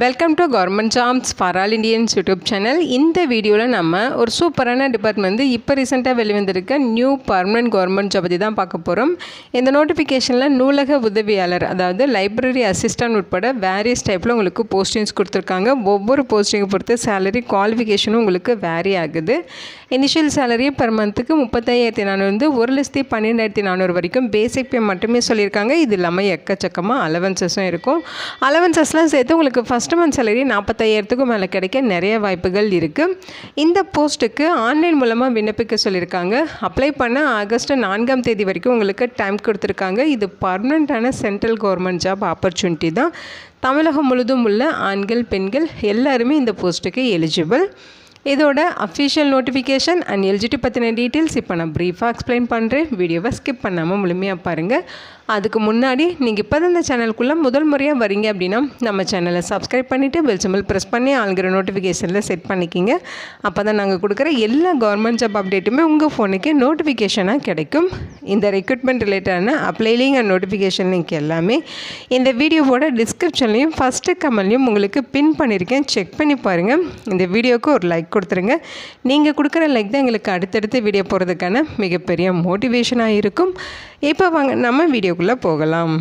Welcome to government jobs for all Indians YouTube channel. இந்த வீடியோவில் நம்ம ஒரு சூப்பரான டிபார்ட்மெண்ட் இப்போ ரீசெண்டாக வெளிவந்திருக்க நியூ பர்மனெண்ட் கவர்மெண்ட் ஜாப் பற்றி தான் பார்க்க போகிறோம். இந்த நோட்டிஃபிகேஷனில் நூலக உதவியாளர், அதாவது லைப்ரரி அசிஸ்டன்ட் உட்பட வேரியஸ் டைப்பில் உங்களுக்கு போஸ்டிங்ஸ் கொடுத்துருக்காங்க. ஒவ்வொரு போஸ்டிங்கை பொறுத்து சேலரி குவாலிஃபிகேஷனும் உங்களுக்கு வேரி ஆகுது. இனிஷியல் சேலரி பர் மந்த்துக்கு 35,400 1,12,400 வரைக்கும் பேசிக் பே மட்டுமே சொல்லியிருக்காங்க. இது இல்லாமல் எக்கச்சக்கமாக அலவன்சஸும் இருக்கும். அலவன்சஸ்லாம் சேர்த்து உங்களுக்கு ஃபஸ்ட் மந்த் சேலரி 45,000க்கும் மேலே கிடைக்க நிறைய வாய்ப்புகள் இருக்குது. இந்த போஸ்ட்டுக்கு ஆன்லைன் மூலமாக விண்ணப்பிக்க சொல்லியிருக்காங்க. அப்ளை பண்ண ஆகஸ்ட் 4ஆம் தேதி வரைக்கும் உங்களுக்கு டைம் கொடுத்துருக்காங்க. இது பர்மனெண்ட்டான சென்ட்ரல் கவர்மெண்ட் ஜாப் ஆப்பர்ச்சுனிட்டி தான். தமிழகம் முழுதும் உள்ள ஆண்கள் பெண்கள் எல்லாருமே இந்த போஸ்ட்டுக்கு எலிஜிபிள். இதோட அஃபிஷியல் நோட்டிஃபிகேஷன் அண்ட் எலிஜிபிலிட்டி பற்றின டீட்டெயில்ஸ் இப்போ நான் ப்ரீஃபாக எக்ஸ்பிளைன் பண்ணுறேன். வீடியோவை ஸ்கிப் பண்ணாமல் முழுமையாக பாருங்கள். அதுக்கு முன்னாடி நீங்கள் இப்போ தான் இந்த சேனலுக்குள்ளே முதல் முறையாக வரீங்க அப்படின்னா நம்ம சேனலை சப்ஸ்கிரைப் பண்ணிவிட்டு பெல் சிம்பிள் ப்ரெஸ் பண்ணி ஆளுங்கிற நோட்டிஃபிகேஷனில் செட் பண்ணிக்கிங்க. அப்போ தான் நாங்கள் கொடுக்குற எல்லா கவர்மெண்ட் ஜாப் அப்டேட்டுமே உங்கள் ஃபோனுக்கு நோட்டிஃபிகேஷனாக கிடைக்கும். இந்த ரெக்ரூட்மெண்ட் ரிலேட்டடான apply link and notification link எல்லாமே இந்த வீடியோவோட டிஸ்கிரிப்ஷன்லையும் ஃபஸ்ட்டு கமெண்ட்லையும் உங்களுக்கு பின் பண்ணியிருக்கேன். செக் பண்ணி பாருங்கள். இந்த வீடியோவுக்கு ஒரு லைக் கொடுத்துருங்க. நீங்கள் கொடுக்குற லைக் தான் எங்களுக்கு அடுத்தடுத்து வீடியோ போகிறதுக்கான மிகப்பெரிய மோட்டிவேஷனாக இருக்கும். இப்போ வாங்க நம்ம வீடியோக்குள்ளே போகலாம்.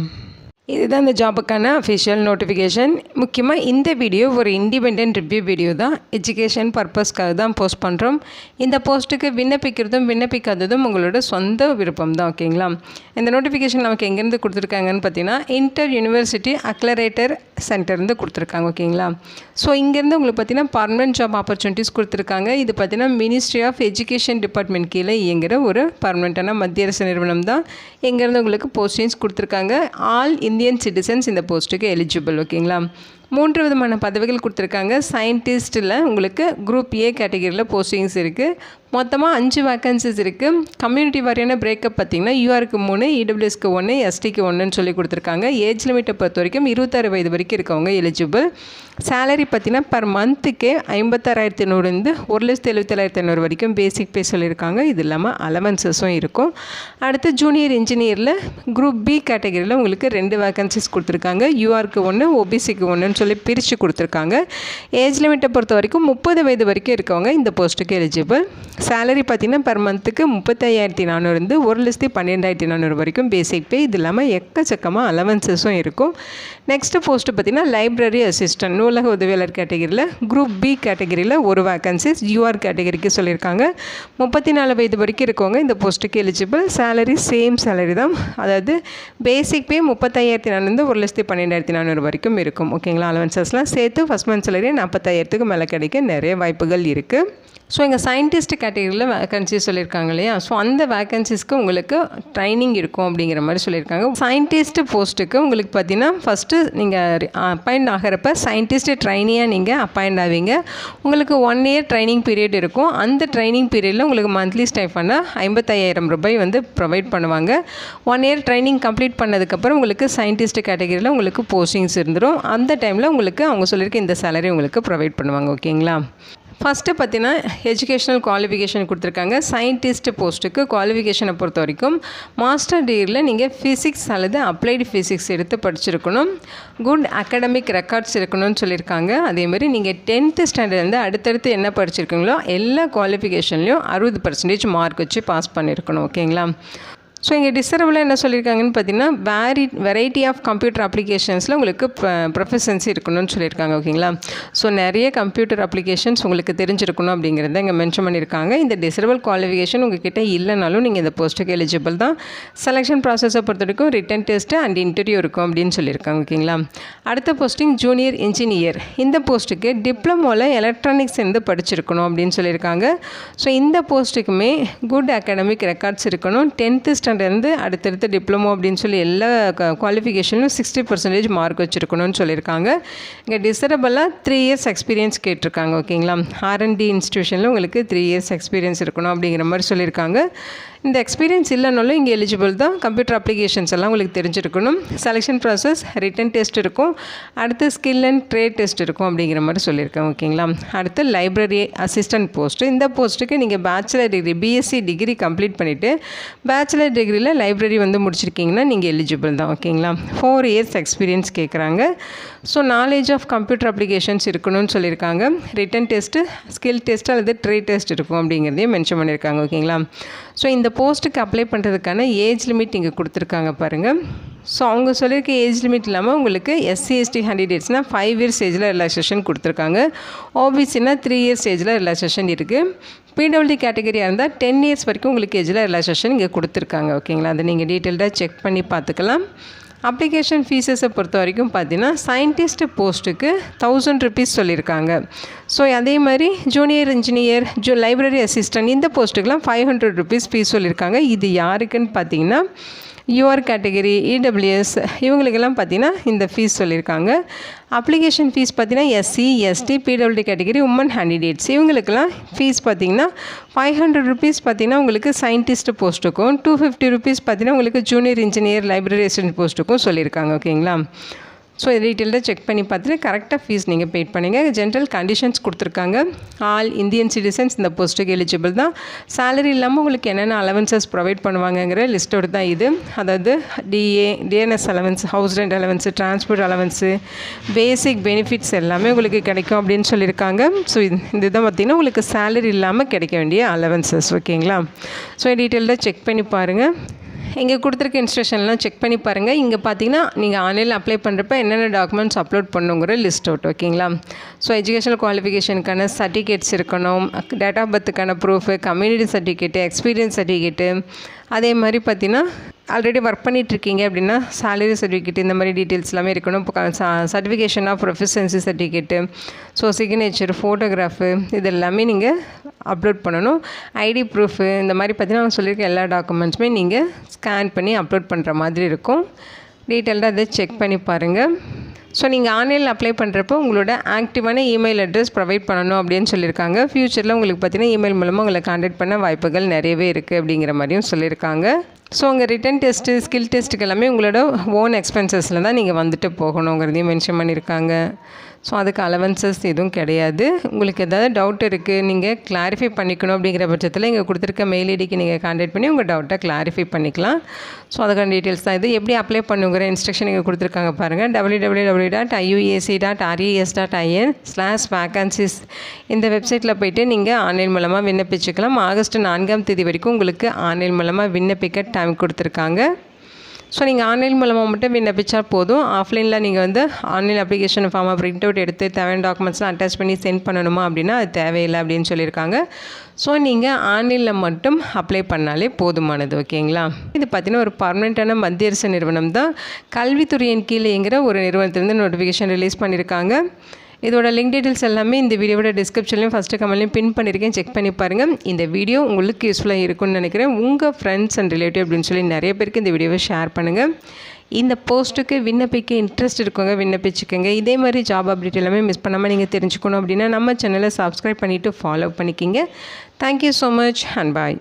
இதுதான் இந்த ஜாபுக்கான அஃபிஷியல் நோட்டிஃபிகேஷன். முக்கியமாக இந்த வீடியோ ஒரு இண்டிபெண்டன்ட் ரிவ்யூ வீடியோ தான். எஜுகேஷன் பர்பஸ்க்காக தான் போஸ்ட் பண்ணுறோம். இந்த போஸ்ட்டுக்கு விண்ணப்பிக்கிறதும் விண்ணப்பிக்காததும் உங்களோட சொந்த விருப்பம் தான். ஓகேங்களா? இந்த நோட்டிஃபிகேஷன் நமக்கு எங்கேருந்து கொடுத்துருக்காங்கன்னு பார்த்தீங்கன்னா இன்டர் யூனிவர்சிட்டி அக்லரேட்டர் சென்டர்லேருந்து கொடுத்துருக்காங்க. ஓகேங்களா? ஸோ இங்கேருந்து உங்களுக்கு பார்த்தீங்கன்னா பர்மனெண்ட் ஜாப் ஆப்பர்ச்சுனிட்டிஸ் கொடுத்துருக்காங்க. இது பார்த்தீங்கன்னா மினிஸ்ட்ரி ஆஃப் எஜுகேஷன் டிபார்ட்மெண்ட் கீழே இயங்குகிற ஒரு பர்மனெண்ட்டான மத்திய அரசு நிறுவனம் தான். இங்கேருந்து உங்களுக்கு போஸ்டிங்ஸ் கொடுத்துருக்காங்க. ஆல் இந்தியன் சிட்டிசன்ஸ் இந்த போஸ்ட்டுக்கு எலிஜிபிள். ஓகேங்களா? 3 விதமான பதவிகள் கொடுத்துருக்காங்க. சயின்டிஸ்ட்டில் உங்களுக்கு குரூப் ஏ கேட்டகரியில் போஸ்டிங்ஸ் இருக்குது. மொத்தமாக 5 வேக்கன்சிஸ் இருக்குது. கம்யூனிட்டி வாரியான பிரேக்கப் பார்த்திங்கன்னா யூஆருக்கு 3, இடபிள்யூஎஸ்க்கு 1, எஸ்டிக்கு 1ன்னு சொல்லி கொடுத்துருக்காங்க. ஏஜ் லிமிட்டை பொறுத்த வரைக்கும் 26 வயது வரைக்கும் இருக்கவங்க எலிஜிபிள். சேலரி பார்த்திங்கன்னா பர் மந்த்துக்கே 56,800 1,77,500 வரைக்கும் பேசிக் பே சொல்லியிருக்காங்க. இது இல்லாமல் அலவன்சஸும் இருக்கும். அடுத்து ஜூனியர் இன்ஜினியரில் குரூப் பி கேட்டகரியில் உங்களுக்கு 2 வேக்கன்சிஸ் கொடுத்துருக்காங்க. யூஆருக்கு 1, ஓபிசிக்கு 1ன்னு சொல்லி பிரித்து கொடுத்துருக்காங்க. ஏஜ் லிமிட்டை பொறுத்த வரைக்கும் 30 வயது வரைக்கும் இருக்கவங்க இந்த போஸ்ட்டுக்கு எலிஜிபிள். சேலரி பார்த்திங்கன்னா பர் மந்த்துக்கு 35,400 1,12,400 வரைக்கும் பேசிக் பே. இது இல்லாமல் எக்கச்சக்கமாக அலவன்சஸும் இருக்கும். நெக்ஸ்ட்டு போஸ்ட்டு பார்த்திங்கன்னா லைப்ரரி அசிஸ்டன்ட் நூலக உதவியாளர் கேட்டகரியில் குரூப் பி கேட்டகரியில் 1 வேக்கன்சிஸ் யூஆர் கேட்டகரிக்கு சொல்லியிருக்காங்க. 34 வயது வரைக்கும் இருக்கவங்க இந்த போஸ்ட்டுக்கு எலிஜிபிள். சேலரி சேம் சேலரி தான். அதாவது பேசிக் பே 35,400 1,12,400 வரைக்கும் இருக்கும். ஓகேங்களா? அலவன்சஸ்லாம் சேர்த்து ஃபஸ்ட் மந்த் சேலரி 45,000க்கு மேலே கிடைக்க நிறைய வாய்ப்புகள் இருக்குது. ஸோ இங்கே சயின்டிஸ்ட் கேட்டகரியில் வேக்கன்சிஸ் சொல்லியிருக்காங்க இல்லையா? ஸோ அந்த வேக்கன்சிஸ்க்கு உங்களுக்கு ட்ரைனிங் இருக்கும் அப்படிங்கிற மாதிரி சொல்லியிருக்காங்க. சயின்டிஸ்ட் போஸ்ட்டுக்கு உங்களுக்கு பார்த்தீங்கன்னா ஃபஸ்ட்டு நீங்கள் அப்பாயிண்ட் ஆகிறப்ப சயின்டிஸ்ட் ட்ரைனியாக நீங்கள் அப்பாயிண்ட் ஆவீங்க. உங்களுக்கு 1 இயர் ட்ரைனிங் பீரியட் இருக்கும். அந்த ட்ரைனிங் பீரியடில் உங்களுக்கு மந்த்லி ஸ்டைஃபண்டாக 55,000 ரூபாய் வந்து ப்ரொவைட் பண்ணுவாங்க. 1 இயர் ட்ரைனிங் கம்ப்ளீட் பண்ணதுக்கப்புறம் உங்களுக்கு சயின்டிஸ்ட் கேட்டகரியில் உங்களுக்கு போஸ்டிங்ஸ் இருந்துடும். அந்த டைமில் உங்களுக்கு அவங்க சொல்லியிருக்க இந்த சேலரி உங்களுக்கு ப்ரொவைட் பண்ணுவாங்க. ஓகேங்களா? ஃபஸ்ட்டு பார்த்தீங்கன்னா எஜுகேஷ்னல் குவாலிஃபிகேஷன் கொடுத்துருக்காங்க. சயின்டிஸ்ட் போஸ்ட்டுக்கு குவாலிஃபிகேஷனை பொறுத்த வரைக்கும் மாஸ்டர் டிகிரியில் நீங்கள் ஃபிசிக்ஸ் அல்லது அப்ளைடு ஃபிசிக்ஸ் எடுத்து படிச்சிருக்கணும். குட் அகாடமிக் ரெக்கார்ட்ஸ் இருக்கணும்னு சொல்லியிருக்காங்க. அதேமாதிரி நீங்கள் 10th ஸ்டாண்டர்ட்லேருந்து அடுத்தடுத்து என்ன படிச்சிருக்கீங்களோ எல்லா குவாலிஃபிகேஷன்லையும் 60% மார்க் வச்சு பாஸ் பண்ணியிருக்கணும். ஓகேங்களா? ஸோ இங்கே டிசர்வில் என்ன சொல்லியிருக்காங்கன்னு பார்த்தீங்கன்னா வெரைட்டி ஆஃப் கம்ப்யூட்டர் அப்ளிகேஷன்ஸில் உங்களுக்கு ப்ரொஃபஷன்சி இருக்கணும்னு சொல்லியிருக்காங்க. ஓகேங்களா? ஸோ நிறைய கம்ப்யூட்டர் அப்ளிகேஷன்ஸ் உங்களுக்கு தெரிஞ்சிருக்கணும் அப்படிங்கிறத இங்கே மென்ஷன் பண்ணியிருக்காங்க. இந்த டிசர்வல் குவாலிஃபிகேஷன் உங்கள்கிட்ட இல்லைனாலும் நீங்கள் இந்த போஸ்ட்டுக்கு எலிஜிபிள் தான். செலெக்ஷன் ப்ராசஸை பொறுத்த வரைக்கும் ரிட்டன் டெஸ்ட்டு அண்ட் இன்டர்வியூ இருக்கும் அப்படின்னு சொல்லியிருக்காங்க. ஓகேங்களா? அடுத்த போஸ்டிங் ஜூனியர் இன்ஜினியர். இந்த போஸ்ட்டுக்கு டிப்ளமோவில் எலக்ட்ரானிக்ஸ் இருந்து படிச்சிருக்கணும் அப்படின்னு சொல்லியிருக்காங்க. ஸோ இந்த போஸ்ட்டுக்குமே குட் அகாடமிக் ரெக்கார்ட்ஸ் இருக்கணும். 10th ஸ்டாண்டர்ட்லேருந்து அடுத்தடுத்து டிப்ளமோ அப்படின்னு சொல்லி எல்லா குவாலிஃபிகேஷன்லையும் 60% மார்க் வச்சுருக்கணும்னு சொல்லியிருக்காங்க. இங்கே டிசரபிளாக 3 இயர்ஸ் எக்ஸ்பீரியன்ஸ் கேட்டிருக்காங்க. ஓகேங்களா? R&D இன்ஸ்டியூஷனில் உங்களுக்கு 3 இயர்ஸ் எக்ஸ்பீரியன்ஸ் இருக்கணும் அப்படிங்கிற மாதிரி சொல்லியிருக்காங்க. இந்த எக்ஸ்பீரியன்ஸ் இல்லைனாலும் இங்கே எலிஜிபிள் தான். கம்ப்யூட்டர் அப்ளிகேஷன்ஸ் எல்லாம் உங்களுக்கு தெரிஞ்சிருக்கணும். செலெக்ஷன் ப்ராசஸ், ரிட்டன் டெஸ்ட் இருக்கும், அடுத்து ஸ்கில் அண்ட் ட்ரேட் டெஸ்ட் இருக்கும் அப்படிங்கிற மாதிரி சொல்லியிருக்கேன். ஓகேங்களா. அடுத்து லைப்ரரி அசிஸ்டன்ட் போஸ்ட்டு. இந்த போஸ்ட்டுக்கு நீங்கள் bachelor degree BSc degree complete பண்ணிவிட்டு பேச்சுலர் டிகிரியில் லைப்ரரி வந்து முடிச்சிருக்கீங்கன்னா நீங்கள் எலிஜிபிள் தான். ஓகேங்களா. 4 இயர்ஸ் எக்ஸ்பீரியன்ஸ் கேட்குறாங்க. So knowledge of computer applications இருக்கணும்னு சொல்லியிருக்காங்க. ரிட்டன் டெஸ்ட்டு, ஸ்கில் டெஸ்ட் அல்லது ட்ரேட் டெஸ்ட் இருக்கும் அப்படிங்கிறதையும் மென்ஷன் பண்ணியிருக்காங்க. ஓகேங்களா. ஸோ இந்த போஸ்ட்டுக்கு அப்ளை பண்ணுறதுக்கான ஏஜ் லிமிட் இங்கே கொடுத்துருக்காங்க பாருங்கள். ஸோ அவங்க சொல்லியிருக்க ஏஜ் லிமிட் இல்லாமல் உங்களுக்கு எஸ்சி எஸ்டி கேண்டிடேட்ஸ்னால் 5 இயர்ஸ் ஏஜில் ரிலாக்ஸேஷன் கொடுத்துருக்காங்க. ஓபிசினா 3 இயர்ஸ் ஏஜில் ரிலாக்ஸேஷன் இருக்குது. பிடபிள்யூடி கேட்டகரியாக இருந்தால் 10 இயர்ஸ் வரைக்கும் உங்களுக்கு ஏஜில் ரிலாக்ஸேஷன் இங்கே கொடுத்துருக்காங்க. ஓகேங்களா. அதை நீங்கள் டீட்டெயில்டாக செக் பண்ணி பார்த்துக்கலாம். அப்ளிகேஷன் ஃபீஸஸை பொறுத்த வரைக்கும் பார்த்தீங்கன்னா சயின்டிஸ்ட் போஸ்ட்டுக்கு 1000 ருபீஸ் சொல்லியிருக்காங்க. ஸோ அதே மாதிரி ஜூனியர் இன்ஜினியர், லைப்ரரி அசிஸ்டன்ட் இந்த போஸ்ட்டுக்கெலாம் 500 ருபீஸ் ஃபீஸ் சொல்லியிருக்காங்க. இது யாருக்குன்னு பார்த்தீங்கன்னா யூஆர் கேட்டகரி, இடபிள்யூஎஸ் இவங்களுக்கெல்லாம் பார்த்தீங்கன்னா இந்த ஃபீஸ் சொல்லியிருக்காங்க. அப்ளிகேஷன் ஃபீஸ் பார்த்தீங்கன்னா எஸ்சி எஸ்டி பிடபிள்யூடி கேட்டகரி உமன் கேண்டிடேட்ஸ் இவங்களுக்கெல்லாம் ஃபீஸ் பார்த்தீங்கன்னா 500 ருபீஸ் பார்த்தீங்கன்னா உங்களுக்கு சயின்டிஸ்ட் போஸ்ட்டுக்கும், 250 ருபீஸ் பார்த்தீங்கன்னா உங்களுக்கு ஜூனியர் இன்ஜினியர் லைப்ரரி அசிஸ்டன்ட் போஸ்ட்டுக்கும் சொல்லியிருக்காங்க. ஓகேங்களா. ஸோ டீட்டெயில்டாக செக் பண்ணி பார்த்துட்டு கரெக்டாக ஃபீஸ் நீங்கள் பெய்ட் பண்ணுங்கள். ஜென்ரல் கண்டிஷன்ஸ் கொடுத்துருக்காங்க. ஆல் இந்தியன் சிட்டிசன்ஸ் இந்த போஸ்ட்டுக்கு எலிஜிபிள் தான். சேலரி இல்லாமல் உங்களுக்கு என்னென்ன அலவன்சஸ் ப்ரொவைட் பண்ணுவாங்கங்கிற லிஸ்ட்டோடு தான் இது. அதாவது DNS allowance, house rent allowance, transport allowance, basic benefits எல்லாமே உங்களுக்கு கிடைக்கும் அப்படின்னு சொல்லியிருக்காங்க. ஸோ இதுதான் பார்த்திங்கன்னா உங்களுக்கு சேலரி இல்லாமல் கிடைக்க வேண்டிய அலவன்சஸ். ஓகேங்களா. ஸோ டீட்டெயில்டாக செக் பண்ணி பாருங்கள். இங்கே கொடுத்துருக்க இன்ஸ்ட்ரக்ஷன்லாம் செக் பண்ணி பாருங்கள். இங்கே பார்த்தீங்கன்னா நீங்கள் ஆன்லைனில் அப்ளை பண்ணுறப்ப என்னென்ன டாக்குமெண்ட்ஸ் அப்லோட் பண்ணுங்கிற லிஸ்ட் அவுட். ஓகேங்களா. ஸோ எஜுகேஷனல் குவாலிஃபிகேஷனுக்கான சர்டிஃபிகேட்ஸ் இருக்கணும், டேட் ஆஃப் பர்த்துக்கான proof, community certificate, experience certificate, அதே மாதிரி பார்த்தீங்கன்னா ஆல்ரெடி ஒர்க் பண்ணிகிட்ருக்கீங்க அப்படின்னா சேலரி சர்டிஃபிகேட் இந்த மாதிரி டீட்டெயில்ஸ் எல்லாமே இருக்கணும். இப்போ certification of proficiency certificate, so signature, photograph இது எல்லாமே நீங்கள் அப்லோட் பண்ணணும். ஐடி ப்ரூஃபு இந்த மாதிரி பார்த்தீங்கன்னா அவங்க சொல்லியிருக்க எல்லா டாக்குமெண்ட்ஸுமே நீங்கள் ஸ்கேன் பண்ணி அப்லோட் பண்ணுற மாதிரி இருக்கும். டீட்டெயில்டாக அதை செக் பண்ணி பாருங்கள். ஸோ நீங்கள் ஆன்லைனில் அப்ளை பண்ணுறப்போ உங்களோட ஆக்டிவான இமெயில் அட்ரஸ் ப்ரொவைட் பண்ணணும் அப்படின்னு சொல்லியிருக்காங்க. ஃப்யூச்சரில் உங்களுக்கு பார்த்தீங்கன்னா இமெயில் மூலமாக உங்களை கான்டாக்ட் பண்ண வாய்ப்புகள் நிறையவே இருக்குது அப்படிங்கிற மாதிரியும் சொல்லியிருக்காங்க. ஸோ உங்கள் ரிட்டன் டெஸ்ட்டு, ஸ்கில் டெஸ்ட்டுக்கு எல்லாமே உங்களோட ஓன் எக்ஸ்பென்சஸில் தான் நீங்கள் வந்துட்டு போகணுங்கிறதையும் மென்ஷன் பண்ணியிருக்காங்க. ஸோ அதுக்கு அலவன்சஸ் எதுவும் கிடையாது. உங்களுக்கு ஏதாவது டவுட் இருக்குது, நீங்கள் கிளாரிஃபை பண்ணிக்கணும் அப்படிங்கிற பட்சத்தில் இங்கே கொடுத்துருக்க மெயில் ஐடிக்கு நீங்கள் கான்டாக்ட் பண்ணி உங்கள் டவுட்டை கிளாரிஃபை பண்ணிக்கலாம். ஸோ அதுக்கான டீட்டெயில்ஸ் தான் இது. எப்படி அப்ளை பண்ணுங்கிற இன்ஸ்ட்ரக்ஷன் இங்கே கொடுத்துருக்காங்க பாருங்கள். www.iuac.in/vacancies இந்த வெப்சைட்டில் போய்ட்டு நீங்கள் ஆன்லைன் மூலமாக விண்ணப்பிச்சுக்கலாம். ஆகஸ்ட் 4ஆம் தேதி வரைக்கும் உங்களுக்கு ஆன்லைன் மூலமாக விண்ணப்பிக்க டைம் கொடுத்துருக்காங்க. ஸோ நீங்கள் ஆன்லைன் மூலமாக மட்டும் விண்ணப்பிச்சா போதும். ஆஃப்லைனில் நீங்கள் வந்து ஆன்லைன் அப்ளிகேஷன் ஃபார்மை பிரிண்ட் அவுட் எடுத்து தேவையான டாக்குமெண்ட்ஸ்லாம் அட்டாச் பண்ணி சென்ட் பண்ணணுமா அப்படின்னா அது தேவையில்லை அப்படின்னு சொல்லியிருக்காங்க. ஸோ நீங்கள் ஆன்லைனில் மட்டும் அப்ளை பண்ணாலே போதுமானது. ஓகேங்களா. இது பார்த்திங்கன்னா ஒரு பர்மனெண்ட்டான மத்திய அரசு நிறுவனம் தான். கல்வித்துறையின் கீழேங்கிற ஒரு நிறுவனத்திலேருந்து நோட்டிஃபிகேஷன் ரிலீஸ் பண்ணியிருக்காங்க. இதோட லிங்க் டீட்டெயில்ஸ் எல்லாமே இந்த வீடியோவோட டிஸ்கிரிப்ஷன்லையும் ஃபஸ்ட்டு கமெண்ட்லையும் பின் பண்ணியிருக்கேன். செக் பண்ணி பாருங்கள். இந்த வீடியோ உங்களுக்கு யூஸ்ஃபுல்லாக இருக்கும்னு நினைக்கிறேன். உங்கள் ஃப்ரெண்ட்ஸ் அண்ட் ரிலேட்டிவ் அப்படின்னு சொல்லி நிறைய பேருக்கு இந்த வீடியோவை ஷேர் பண்ணுங்கள். இந்த போஸ்ட்டுக்கு விண்ணப்பிக்க இன்ட்ரெஸ்ட் இருக்கவங்க விண்ணப்பிச்சுக்கோங்க. இதே மாதிரி ஜாப் அப்டேட் எல்லாமே மிஸ் பண்ணாமல் நீங்கள் தெரிஞ்சுக்கணும் அப்படின்னா நம்ம சேனலை சப்ஸ்கிரைப் பண்ணிவிட்டு ஃபாலோ பண்ணிக்கிங்க. Thank you so much and bye.